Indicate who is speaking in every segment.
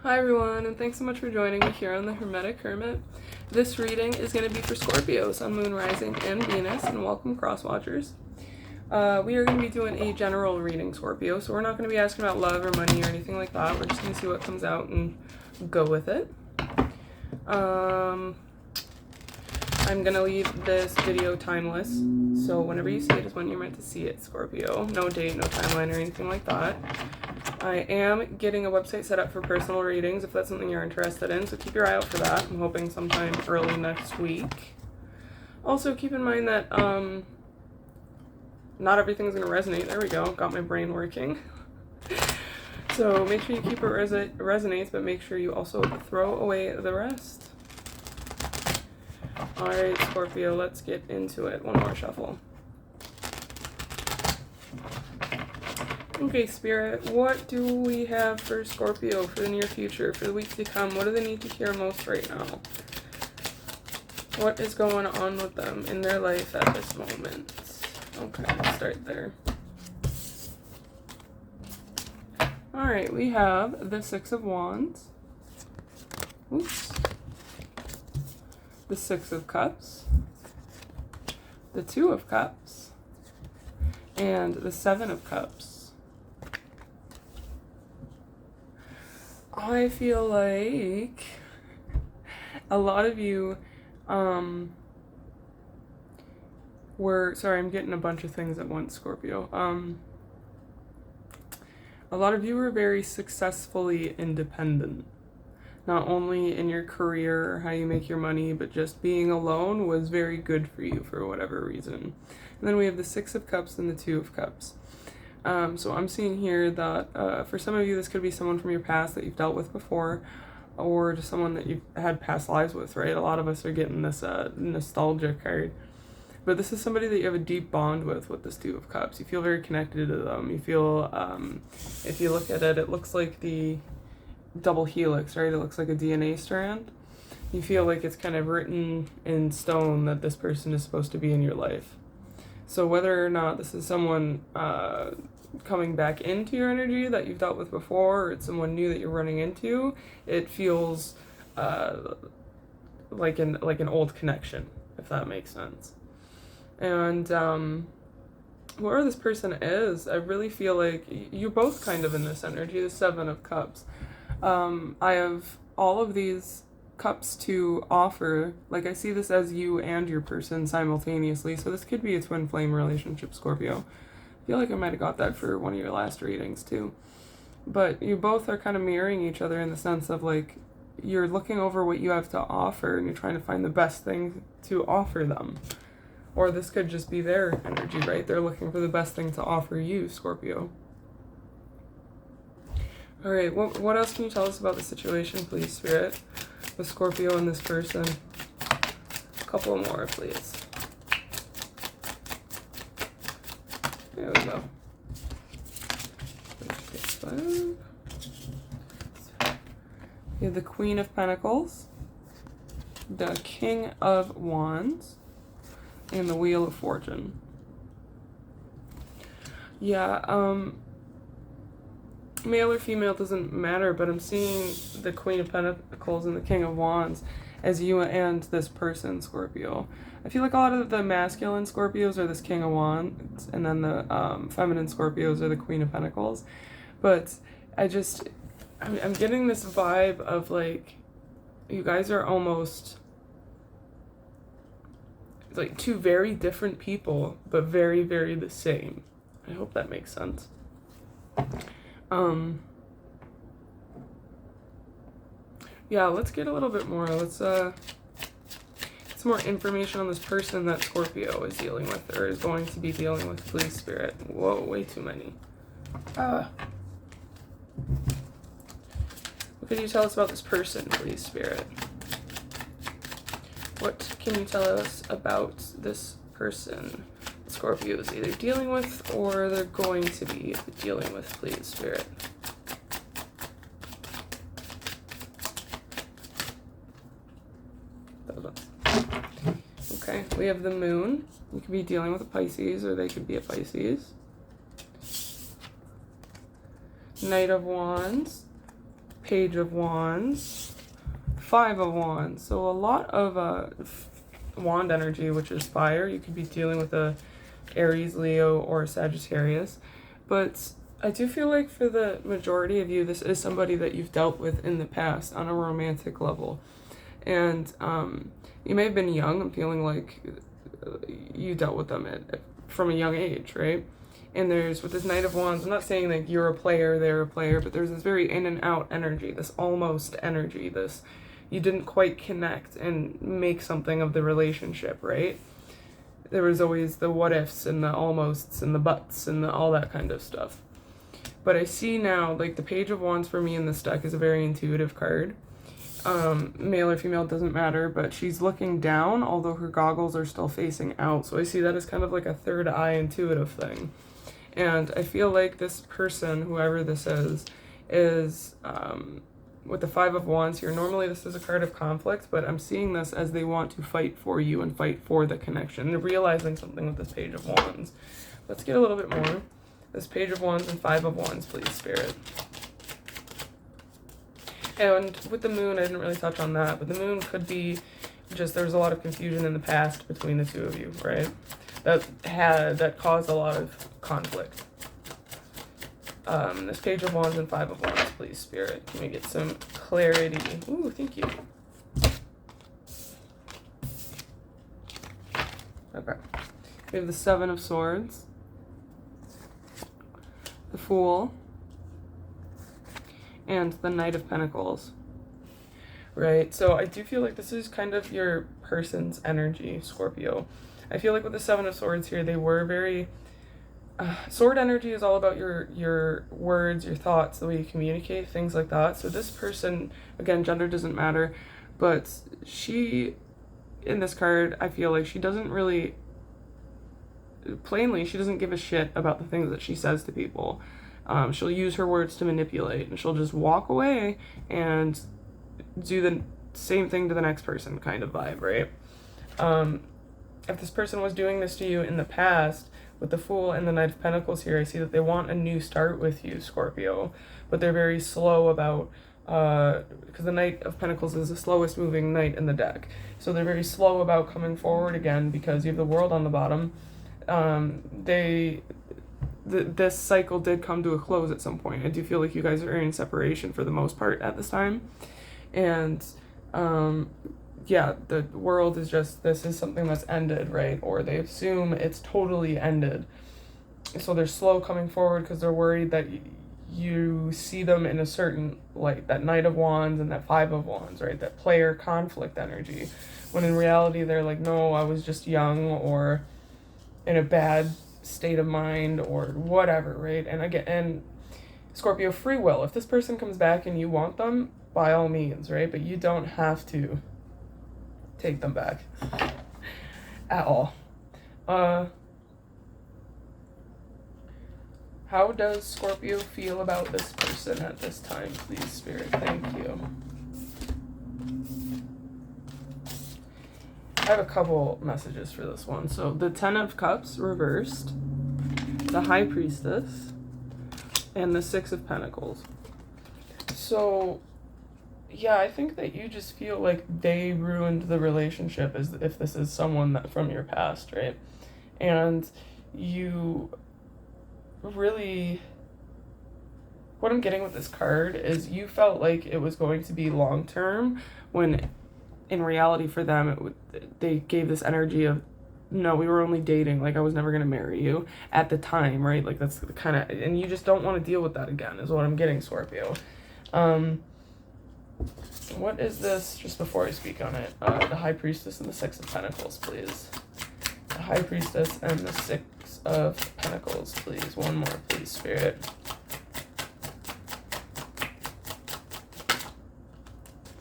Speaker 1: Hi everyone, and thanks so much for joining me here on the Hermetic Hermit. This reading is going to be for Scorpio, Sun, Moon, Rising, and Venus, and welcome cross-watchers. We are going to be doing a general reading, Scorpio, so we're not going to be asking about love or money or anything like that. We're just going to see what comes out and go with it. I'm going to leave this video timeless, so whenever you see it is when you're meant to see it, Scorpio. No date, no timeline, or anything like that. I am getting a website set up for personal readings if that's something you're interested in, so keep your eye out for that. I'm hoping sometime early next week. Also, keep in mind that not everything's going to resonate. There we go. Got my brain working. So make sure you keep it resonates, but make sure you also throw away the rest. Alright, Scorpio, let's get into it. One more shuffle. Okay, Spirit, what do we have for Scorpio for the near future, for the weeks to come? What do they need to hear most right now? What is going on with them in their life at this moment? Okay, let's start there. Alright, we have the Six of Wands. Oops. The Six of Cups. The Two of Cups. And the Seven of Cups. I feel like a lot of you sorry, I'm getting a bunch of things at once, Scorpio. A lot of you were very successfully independent. Not only in your career or how you make your money, but just being alone was very good for you for whatever reason. And then we have the Six of Cups and the Two of Cups. So I'm seeing here that for some of you, this could be someone from your past that you've dealt with before, or just someone that you've had past lives with, right? A lot of us are getting this nostalgia card. But this is somebody that you have a deep bond with this Two of Cups. You feel very connected to them. You feel, if you look at it, it looks like the double helix, right? It looks like a DNA strand. You feel like it's kind of written in stone that this person is supposed to be in your life. So whether or not this is someone coming back into your energy that you've dealt with before, or it's someone new that you're running into, it feels like an old connection, if that makes sense. And whoever this person is, I really feel like you're both kind of in this energy, the Seven of Cups. I have all of these cups to offer. Like, I see this as you and your person simultaneously, so this could be a twin flame relationship, Scorpio. I feel like I might have got that for one of your last readings too. But you both are kind of mirroring each other in the sense of, like, you're looking over what you have to offer and you're trying to find the best thing to offer them. Or this could just be their energy, right? They're looking for the best thing to offer you, Scorpio. Alright, what else can you tell us about the situation, please, Spirit? With Scorpio and this person. A couple more, please. There we go. We have the Queen of Pentacles, the King of Wands, and the Wheel of Fortune. Yeah, male or female doesn't matter, but I'm seeing the Queen of Pentacles and the King of Wands as you and this person, Scorpio. I feel like a lot of the masculine Scorpios are this King of Wands, and then the feminine Scorpios are the Queen of Pentacles. But I'm getting this vibe of, like, you guys are almost like two very different people, but very, very the same. I hope that makes sense. Yeah, let's get a little bit more. Let's get some more information on this person that Scorpio is dealing with, or is going to be dealing with, please, Spirit. Whoa, way too many. What can you tell us about this person, please, Spirit? What can you tell us about this person Scorpio is either dealing with or they're going to be dealing with, please, Spirit? Okay, we have the Moon. You could be dealing with a Pisces, or they could be a Pisces. Knight of Wands. Page of Wands, Five of Wands. So a lot of wand energy, which is fire. You could be dealing with a Aries, Leo, or Sagittarius. But I do feel like for the majority of you, this is somebody that you've dealt with in the past on a romantic level. And you may have been young. I'm feeling like you dealt with them from a young age, right? And there's, with this Knight of Wands, I'm not saying that you're a player, they're a player, but there's this very in and out energy, this almost energy, this you didn't quite connect and make something of the relationship, right? There was always the what ifs and the almosts and the buts and all that kind of stuff. But I see now, like, the Page of Wands for me in this deck is a very intuitive card. Male or female, doesn't matter, but she's looking down, although her goggles are still facing out. So I see that as kind of like a third eye intuitive thing. And I feel like this person, whoever this is with the Five of Wands here, normally this is a card of conflict, but I'm seeing this as they want to fight for you and fight for the connection. And realizing something with this Page of Wands. Let's get a little bit more. This Page of Wands and Five of Wands, please, Spirit. And with the Moon, I didn't really touch on that, but the Moon could be just, there was a lot of confusion in the past between the two of you, right? That caused a lot of conflict. This Page of Wands and Five of Wands, please, Spirit. Can we get some clarity? Ooh, thank you. Okay. We have the Seven of Swords, the Fool, and the Knight of Pentacles. Right? So I do feel like this is kind of your person's energy, Scorpio. I feel like with the Seven of Swords here, they were very... sword energy is all about your words, your thoughts, the way you communicate, things like that. So this person, again, gender doesn't matter, but she, in this card, I feel like she doesn't really... Plainly, she doesn't give a shit about the things that she says to people. She'll use her words to manipulate, and she'll just walk away and do the same thing to the next person kind of vibe, right? If this person was doing this to you in the past, with the Fool and the Knight of Pentacles here, I see that they want a new start with you, Scorpio, but they're very slow about, because the Knight of Pentacles is the slowest moving knight in the deck, so they're very slow about coming forward again because you have the World on the bottom. This cycle did come to a close at some point. I do feel like you guys are in separation for the most part at this time. And yeah, the World is just, this is something that's ended, right? Or they assume it's totally ended. So they're slow coming forward because they're worried that you see them in a certain light, that Knight of Wands and that Five of Wands, right? That player conflict energy. When in reality, they're like, no, I was just young or in a bad state of mind or whatever, right? And again, and Scorpio, free will. If this person comes back and you want them, by all means, right? But you don't have to take them back at all. How does Scorpio feel about this person at this time, please, Spirit? Thank you. I have a couple messages for this one. So the Ten of Cups reversed, the High Priestess, and the Six of Pentacles. So yeah, I think that you just feel like they ruined the relationship, as if this is someone that from your past, right? And you really, what I'm getting with this card is you felt like it was going to be long term, when in reality for them they gave this energy of, no, we were only dating, like I was never going to marry you at the time, right? Like that's the kind of, and you just don't want to deal with that again is what I'm getting, Scorpio. What is this, just before I speak on it? The High Priestess and the Six of Pentacles, please. The High Priestess and the Six of Pentacles, please. One more, please, Spirit.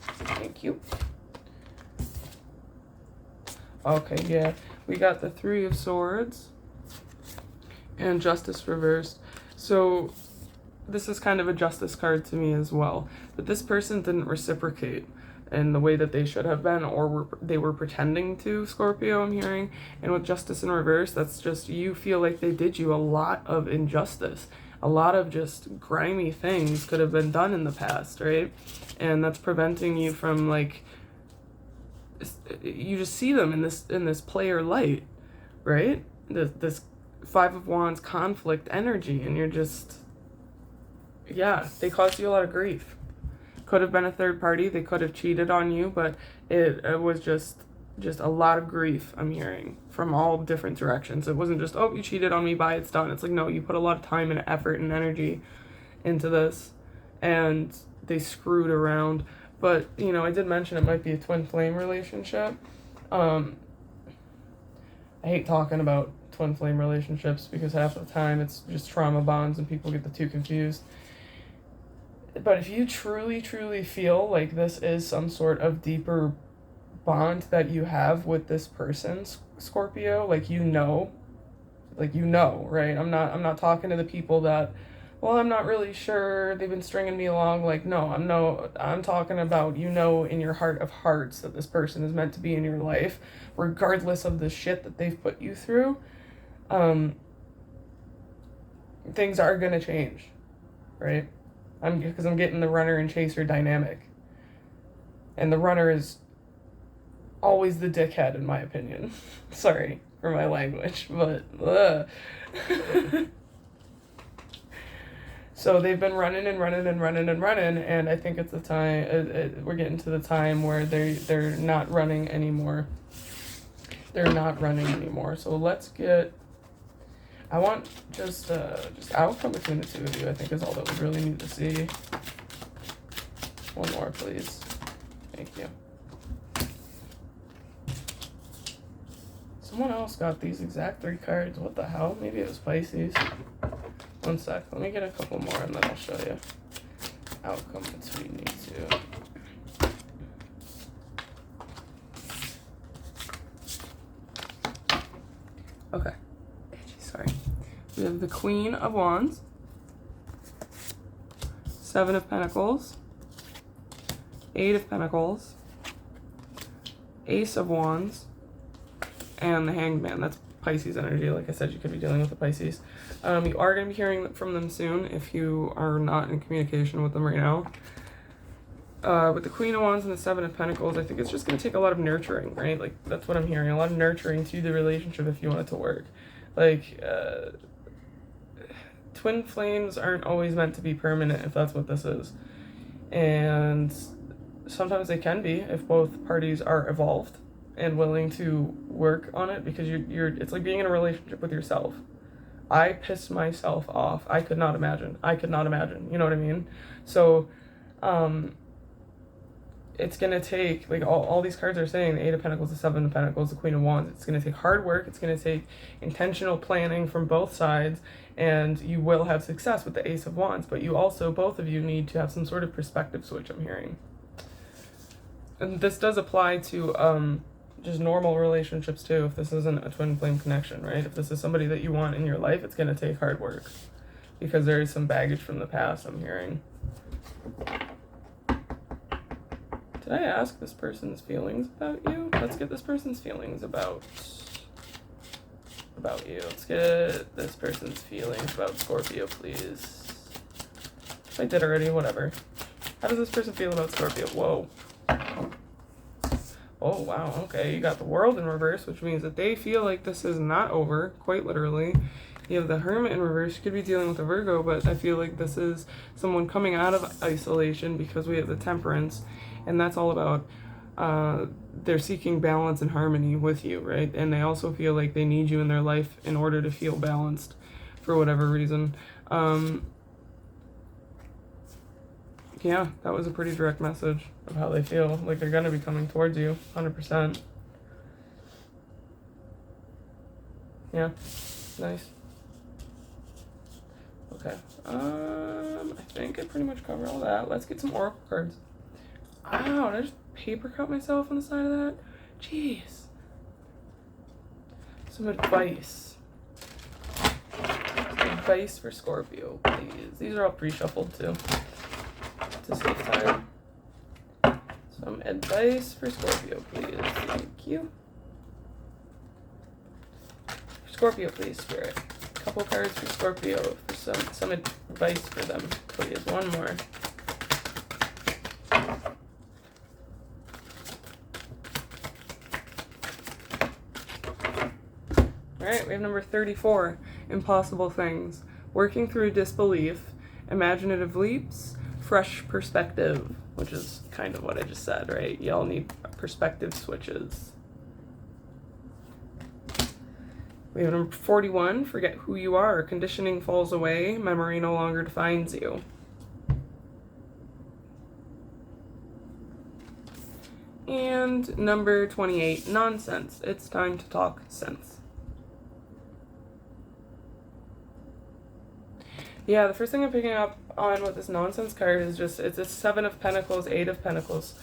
Speaker 1: Thank you. Okay, yeah. We got the Three of Swords and Justice reversed. So this is kind of a justice card to me as well. But this person didn't reciprocate in the way that they should have been, or they were pretending to, Scorpio, I'm hearing. And with Justice in reverse, that's just, you feel like they did you a lot of injustice. a lot of just grimy things could have been done in the past, right? And that's preventing you from, like, you just see them in this player light, right? This Five of Wands conflict energy, and you're just, yeah, they caused you a lot of grief. Could have been a third party, they could have cheated on you, but it was just a lot of grief I'm hearing from all different directions. It wasn't just, oh, you cheated on me, bye, it's done. It's like, no, you put a lot of time and effort and energy into this, and they screwed around. But, you know, I did mention it might be a twin flame relationship. I hate talking about twin flame relationships because half the time it's just trauma bonds and people get the two confused. But if you truly, truly feel like this is some sort of deeper bond that you have with this person, Scorpio, like, you know, right? I'm not talking to the people that, well, I'm not really sure, they've been stringing me along. Like, no, I'm talking about, you know, in your heart of hearts that this person is meant to be in your life, regardless of the shit that they've put you through. Things are gonna change, right? Because I'm getting the runner and chaser dynamic, and the runner is always the dickhead, in my opinion. Sorry for my language, but so they've been running, and I think it's the time, we're getting to the time where they're not running anymore. So let's get, I want just outcome between the two of you, I think, is all that we really need to see. One more, please. Thank you. Someone else got these exact 3 cards. What the hell? Maybe it was Pisces. One sec. Let me get a couple more and then I'll show you. Outcome between these two. Okay. Sorry. We have the Queen of Wands, 7 of Pentacles, 8 of Pentacles, Ace of Wands, and the Hanged Man. That's Pisces energy. Like I said, you could be dealing with the Pisces. You are going to be hearing from them soon if you are not in communication with them right now. With the Queen of Wands and the 7 of Pentacles, I think it's just going to take a lot of nurturing, right? Like, that's what I'm hearing. A lot of nurturing to the relationship if you want it to work. Like, twin flames aren't always meant to be permanent, if that's what this is. And sometimes they can be if both parties are evolved and willing to work on it, because it's like being in a relationship with yourself. I piss myself off. I could not imagine. You know what I mean? So, it's going to take, like, all these cards are saying, the 8 of Pentacles, the 7 of Pentacles, the Queen of Wands, it's going to take hard work, it's going to take intentional planning from both sides, and you will have success with the Ace of Wands, but you also, both of you, need to have some sort of perspective switch, I'm hearing. And this does apply to just normal relationships too, if this isn't a twin flame connection, right? If this is somebody that you want in your life, it's going to take hard work, because there is some baggage from the past, I'm hearing. Did I ask this person's feelings about you? Let's get this person's feelings about you. Let's get this person's feelings about Scorpio, please. If I did already, whatever. How does this person feel about Scorpio? Whoa. Oh, wow. Okay, you got the World in reverse, which means that they feel like this is not over, quite literally. You have the Hermit in reverse. You could be dealing with a Virgo, but I feel like this is someone coming out of isolation, because we have the Temperance. And that's all about they're seeking balance and harmony with you, right? And they also feel like they need you in their life in order to feel balanced for whatever reason. Yeah, that was a pretty direct message of how they feel. Like, they're going to be coming towards you, 100%. Yeah, nice. Okay, I think I pretty much covered all that. Let's get some Oracle cards. Ow, did I just paper cut myself on the side of that? Jeez. Some advice. Some advice for Scorpio, please. These are all pre-shuffled too, to save time. Some advice for Scorpio, please. Thank you. Scorpio, please, Spirit. A couple cards for Scorpio for some advice for them, please. One more. All right, we have number 34, impossible things. Working through disbelief, imaginative leaps, fresh perspective, which is kind of what I just said, right? Y'all need perspective switches. We have number 41, forget who you are. Conditioning falls away, memory no longer defines you. And number 28, nonsense. It's time to talk sense. Yeah, the first thing I'm picking up on with this nonsense card is just, it's a 7 of Pentacles, 8 of Pentacles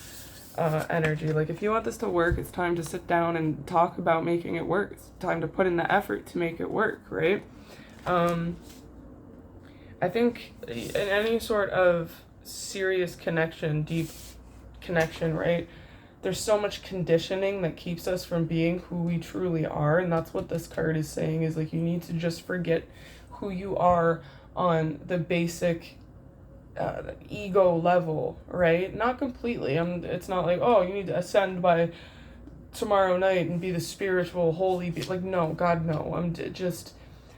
Speaker 1: energy. Like, if you want this to work, it's time to sit down and talk about making it work. It's time to put in the effort to make it work, right? I think in any sort of serious connection, deep connection, right, there's so much conditioning that keeps us from being who we truly are, and that's what this card is saying, is like, you need to just forget who you are on the basic ego level, right? Not completely. It's not like, oh, you need to ascend by tomorrow night and be the spiritual holy like, no, God, no. Just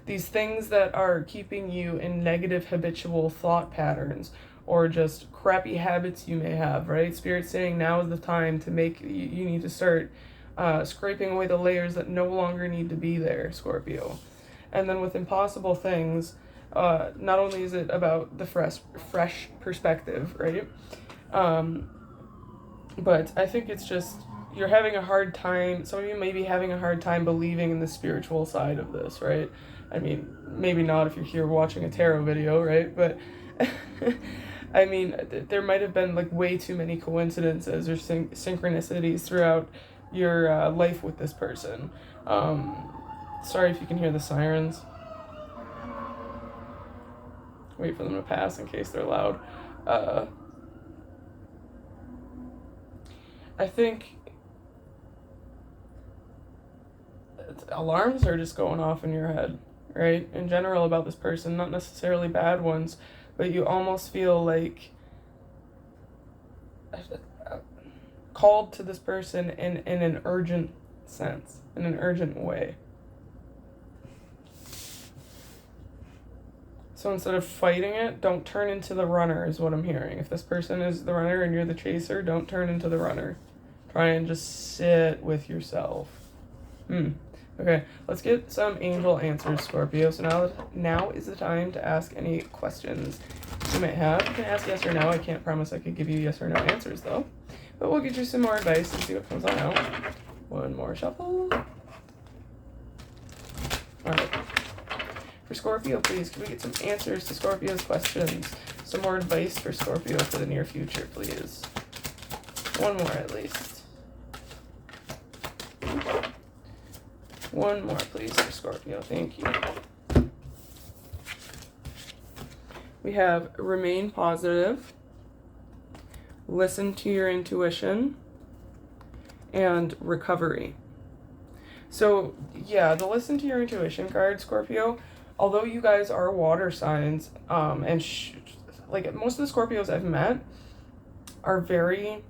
Speaker 1: these things that are keeping you in negative habitual thought patterns, or just crappy habits you may have, right? Spirit's saying now is the time to make, you need to start scraping away the layers that no longer need to be there, Scorpio. And then with impossible things, not only is it about the fresh perspective, right? But I think it's just, you're having a hard time, some of you may be having a hard time believing in the spiritual side of this, right? I mean, maybe not if you're here watching a tarot video, right? But, I mean, there might have been, like, way too many coincidences or synchronicities throughout your life with this person. Sorry if you can hear the sirens. Wait for them to pass in case they're loud. I think alarms are just going off in your head, right? In general about this person, not necessarily bad ones, but you almost feel like called to this person in an urgent sense, in an urgent way. So instead of fighting it, don't turn into the runner is what I'm hearing. If this person is the runner and you're the chaser, don't turn into the runner. Try and just sit with yourself. Okay, let's get some angel answers, Scorpio. So now is the time to ask any questions you might have. You can ask yes or no. I can't promise I could give you yes or no answers, though. But we'll get you some more advice and see what comes on out. One more shuffle. All right. For Scorpio, please, can we get some answers to Scorpio's questions? Some more advice for Scorpio for the near future, please. One more at least. One more, please, for Scorpio. Thank you. We have remain positive, listen to your intuition, and recovery. So, yeah, the listen to your intuition card, Scorpio, although you guys are water signs, and like most of the Scorpios I've met are very,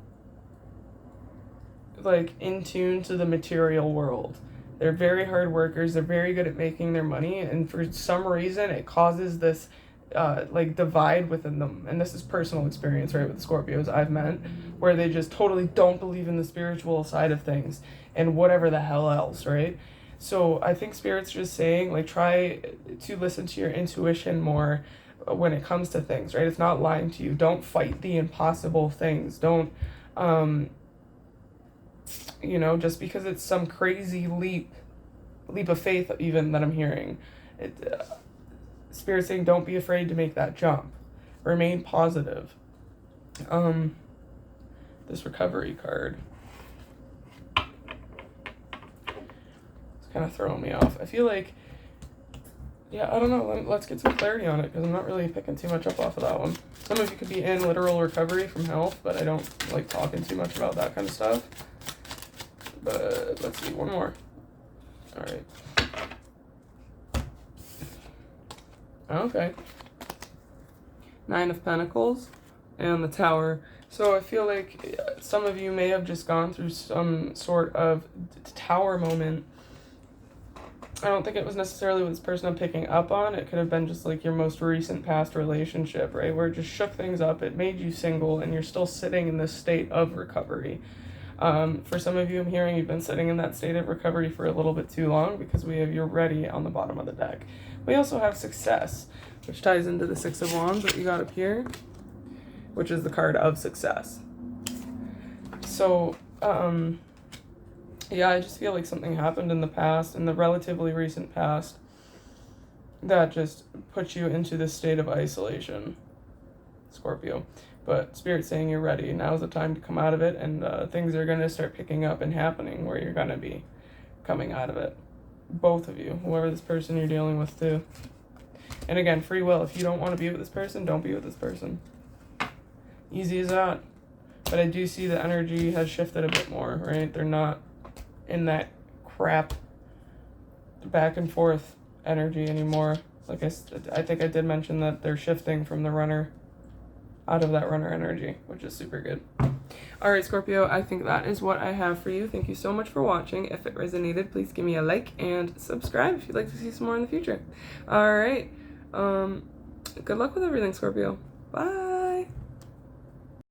Speaker 1: like, in tune to the material world. They're very hard workers. They're very good at making their money. And for some reason, it causes this, like, divide within them. And this is personal experience, right, with the Scorpios I've met, where they just totally don't believe in the spiritual side of things and whatever the hell else, right? So I think Spirit's just saying, like, try to listen to your intuition more when it comes to things, right? It's not lying to you. Don't fight the impossible things. Don't, you know, just because it's some crazy leap of faith even that I'm hearing. Spirit's saying don't be afraid to make that jump. Remain positive. This recovery card. It's kind of throwing me off. I feel like, yeah, I don't know. Let's get some clarity on it because I'm not really picking too much up off of that one. Some of you could be in literal recovery from health, but I don't like talking too much about that kind of stuff. But let's see, one more. All right. Okay. Nine of Pentacles and the Tower. So I feel like some of you may have just gone through some sort of tower moment. I don't think it was necessarily with this person I'm picking up on. It could have been just like your most recent past relationship, right? Where it just shook things up. It made you single and you're still sitting in this state of recovery. For some of you, I'm hearing you've been sitting in that state of recovery for a little bit too long because we have you're ready on the bottom of the deck. We also have success, which ties into the Six of Wands that you got up here, which is the card of success. So, yeah, I just feel like something happened in the past, in the relatively recent past, that just put you into this state of isolation, Scorpio. But Spirit's saying you're ready. Now's the time to come out of it, and things are going to start picking up and happening where you're going to be coming out of it. Both of you, whoever this person you're dealing with too. And again, free will. If you don't want to be with this person, don't be with this person. Easy as that. But I do see the energy has shifted a bit more, right? They're not in that crap back and forth energy anymore. Like I think I did mention that they're shifting from the runner out of that runner energy, which is super good. All right, Scorpio, I think that is what I have for you. Thank you so much for watching. If it resonated, please give me a like and subscribe if you'd like to see some more in the future. All right. Good luck with everything, Scorpio. Bye.